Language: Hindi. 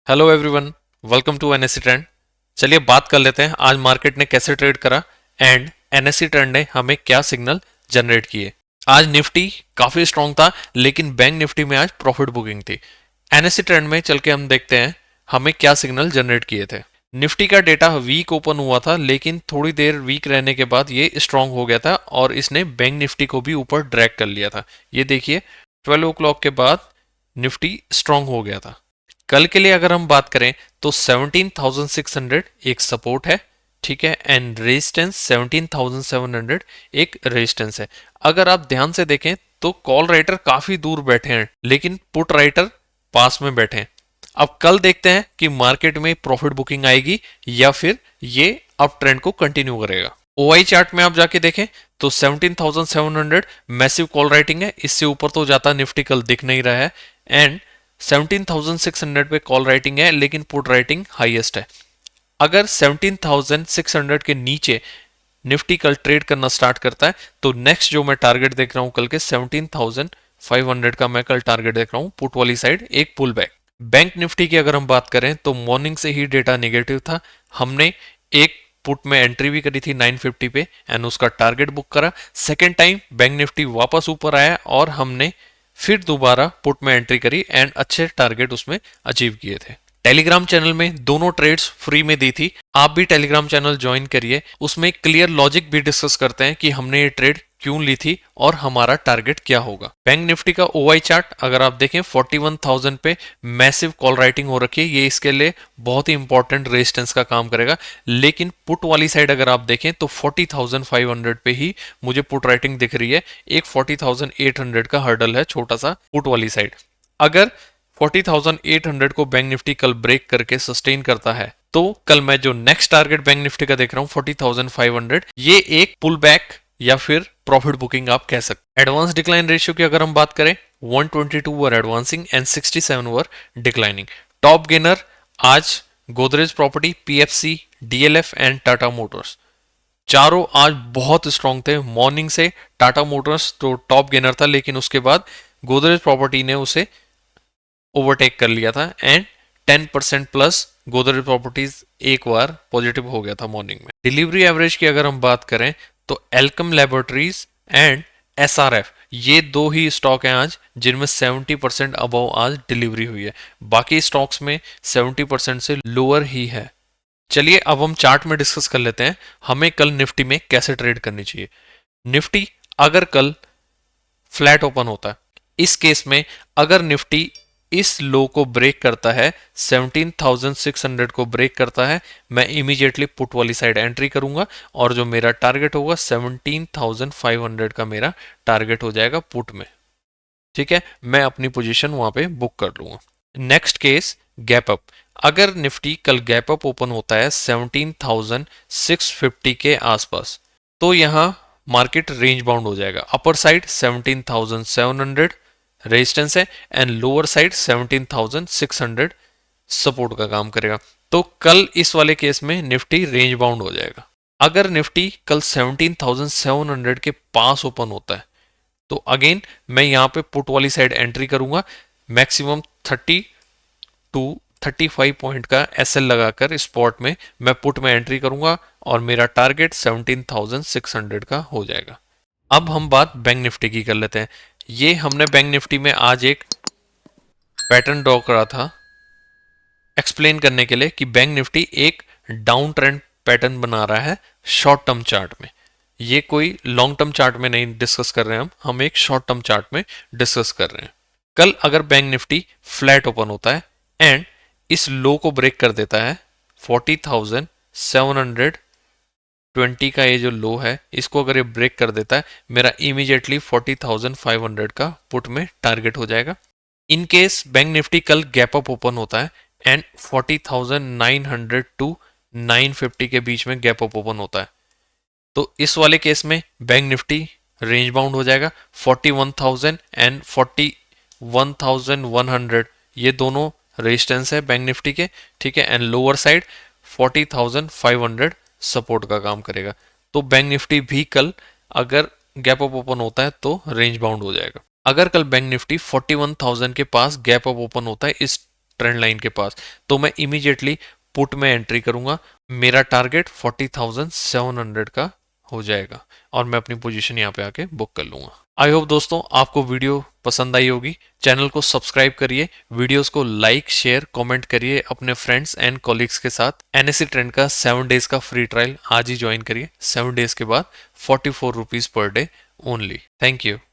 Hello everyone, welcome to NSC trend. चलिए बात कर लेते हैं आज मार्केट ने कैसे ट्रेड करा एंड एनएससी ट्रेंड ने हमें क्या सिग्नल जनरेट किए। आज निफ्टी काफी स्ट्रांग था लेकिन बैंक निफ्टी में आज प्रॉफिट बुकिंग थी। एनएससी ट्रेंड में चल के हम देखते हैं हमें क्या सिग्नल जनरेट किए थे। निफ्टी का डेटा वीक ओपन हुआ था लेकिन थोड़ी देर वीक रहने के बाद ये स्ट्रांग हो गया था और इसने बैंक निफ्टी को भी ऊपर ड्रैग कर लिया था। ये देखिए 12 ओ क्लॉक के बाद निफ्टी स्ट्रांग हो गया था। कल के लिए अगर हम बात करें तो 17,600 एक सपोर्ट है, ठीक है, एंड रेजिस्टेंस 17,700 एक रेजिस्टेंस है। अगर आप ध्यान से देखें तो कॉल राइटर काफी दूर बैठे हैं लेकिन पुट राइटर पास में बैठे हैं। अब कल देखते हैं कि मार्केट में प्रॉफिट बुकिंग आएगी या फिर ये अप ट्रेंड को कंटिन्यू करेगा। ओआई चार्ट में आप जाके देखें तो 17,700 मैसिव कॉल राइटिंग है, इससे ऊपर तो जाता निफ्टी कल दिख नहीं रहा है एंड 17,600 पे कॉल राइटिंग है लेकिन पुट राइटिंग हाईएस्ट है। अगर 17,600 के नीचे निफ्टी कल ट्रेड करना स्टार्ट करता है तो नेक्स्ट जो मैं टारगेट देख रहा हूं कल के 17,500 का मैं कल टारगेट देख रहा हूं पुट वाली साइड एक पुल बैक। बैंक निफ्टी की अगर हम बात करें तो मॉर्निंग से ही डेटा नेगेटिव था। हमने एक पुट में एंट्री भी करी थी 950 पे एंड उसका टारगेट बुक करा। सेकेंड टाइम बैंक निफ्टी वापस ऊपर आया और हमने फिर दोबारा पुट में एंट्री करी एंड अच्छे टारगेट उसमें अचीव किए थे। टेलीग्राम चैनल में दोनों ट्रेड्स फ्री में दी थी, आप भी टेलीग्राम चैनल ज्वाइन करिए। उसमें क्लियर लॉजिक भी डिस्कस करते हैं कि हमने ये ट्रेड क्यों ली थी और हमारा टारगेट क्या होगा। बैंक निफ्टी का ओआई चार्ट अगर आप देखें 41,000 पे मैसिव कॉल राइटिंग हो रखी है, ये इसके लिए बहुत ही इंपॉर्टेंट रेजिस्टेंस का काम करेगा। लेकिन पुट वाली साइड अगर आप देखें तो 40,500 पे ही मुझे पुट राइटिंग दिख रही है। एक 40,800 का हर्डल है छोटा सा पुट वाली साइड। अगर 40,800 को बैंक निफ्टी कल ब्रेक करके सस्टेन करता है तो कल मैं जो नेक्स्ट टारगेट बैंक निफ्टी का देख रहा हूं 40,500, ये एक पुल बैक या फिर प्रॉफिट बुकिंग आप कह सकते। एडवांस डिक्लाइन रेशियो की अगर हम बात करें 122 were advancing and 67 were declining. Top gainer आज Godrej property, PFC, DLF and Tata Motors चारों आज बहुत स्ट्रांग थे। मॉर्निंग से टाटा मोटर्स तो टॉप गेनर था लेकिन उसके बाद गोदरेज प्रॉपर्टी ने उसे ओवरटेक कर लिया था एंड 10% प्लस गोदरेज प्रॉपर्टीज एक बार पॉजिटिव हो गया था मॉर्निंग में। डिलीवरी एवरेज की अगर हम बात करें तो एल्कम लैबोरेटरीज एंड एसआरएफ ये दो ही स्टॉक हैं आज जिनमें 70% अबव आज डिलीवरी हुई है। बाकी स्टॉक्स में 70% से लोअर ही है। चलिए अब हम चार्ट में डिस्कस कर लेते हैं हमें कल निफ्टी में कैसे ट्रेड करनी चाहिए। निफ्टी अगर कल फ्लैट ओपन होता है, इस केस में अगर निफ्टी इस लो को ब्रेक करता है 17,600 को ब्रेक करता है, मैं इमीडिएटली पुट वाली साइड एंट्री करूंगा और जो मेरा टारगेट होगा 17,500 का मेरा टारगेट हो जाएगा पुट में, ठीक है। मैं अपनी पोजीशन वहां पे बुक कर लूंगा। Next case gap up. अगर निफ्टी कल गैप अप ओपन होता है 17,650 के आसपास तो यहां मार्केट रेंज बाउंड हो जाएगा। अपर साइड 17,700 रेजिस्टेंस है एंड लोअर साइड 17,600 सपोर्ट का काम करेगा। तो कल इस वाले केस में निफ्टी रेंज बाउंड हो जाएगा। अगर निफ्टी कल 17,700 के पास ओपन होता है तो अगेन मैं यहां पे पुट वाली साइड एंट्री करूंगा। मैक्सिमम 30 टू 35 पॉइंट का एसएल लगाकर स्पॉट में मैं पुट में एंट्री करूंगा और मेरा टारगेट 17,600 का हो जाएगा। अब हम बात बैंक निफ्टी की कर लेते हैं। ये हमने बैंक निफ्टी में आज एक पैटर्न ड्रॉ करा था एक्सप्लेन करने के लिए कि बैंक निफ्टी एक डाउन ट्रेंड पैटर्न बना रहा है शॉर्ट टर्म चार्ट में। ये कोई लॉन्ग टर्म चार्ट में नहीं डिस्कस कर रहे हैं, हम एक शॉर्ट टर्म चार्ट में डिस्कस कर रहे हैं। कल अगर बैंक निफ्टी फ्लैट ओपन होता है एंड इस लो को ब्रेक कर देता है 40,720 का ये जो लो है इसको अगर ये ब्रेक कर देता है मेरा इमीडिएटली 40,500 का पुट में टारगेट हो जाएगा। इन केस बैंक निफ्टी कल गैप अप ओपन होता है एंड 40,900 टू 950 के बीच में गैप अप ओपन होता है तो इस वाले केस में बैंक निफ्टी रेंज बाउंड हो जाएगा। 41,000 एंड 41,100 ये दोनों रेजिस्टेंस है बैंक निफ्टी के, ठीक है, एंड लोअर साइड 40,500 सपोर्ट का काम करेगा। तो बैंक निफ्टी भी कल अगर गैप अप ओपन होता है तो रेंज बाउंड हो जाएगा। अगर कल बैंक निफ्टी 41,000 के पास गैप अप ओपन होता है इस ट्रेंड लाइन के पास, तो मैं इमीडिएटली पुट में एंट्री करूंगा। मेरा टारगेट 40,700 का हो जाएगा और मैं अपनी पोजीशन यहाँ पे आके बुक कर लूंगा। आई होप दोस्तों आपको वीडियो पसंद आई होगी। चैनल को सब्सक्राइब करिए, वीडियोस को लाइक शेयर कमेंट करिए अपने फ्रेंड्स एंड कॉलीग्स के साथ। एनएससी ट्रेंड का 7 डेज का फ्री ट्रायल आज ही ज्वाइन करिए। 7 डेज के बाद 44 rupees per day only. Thank you.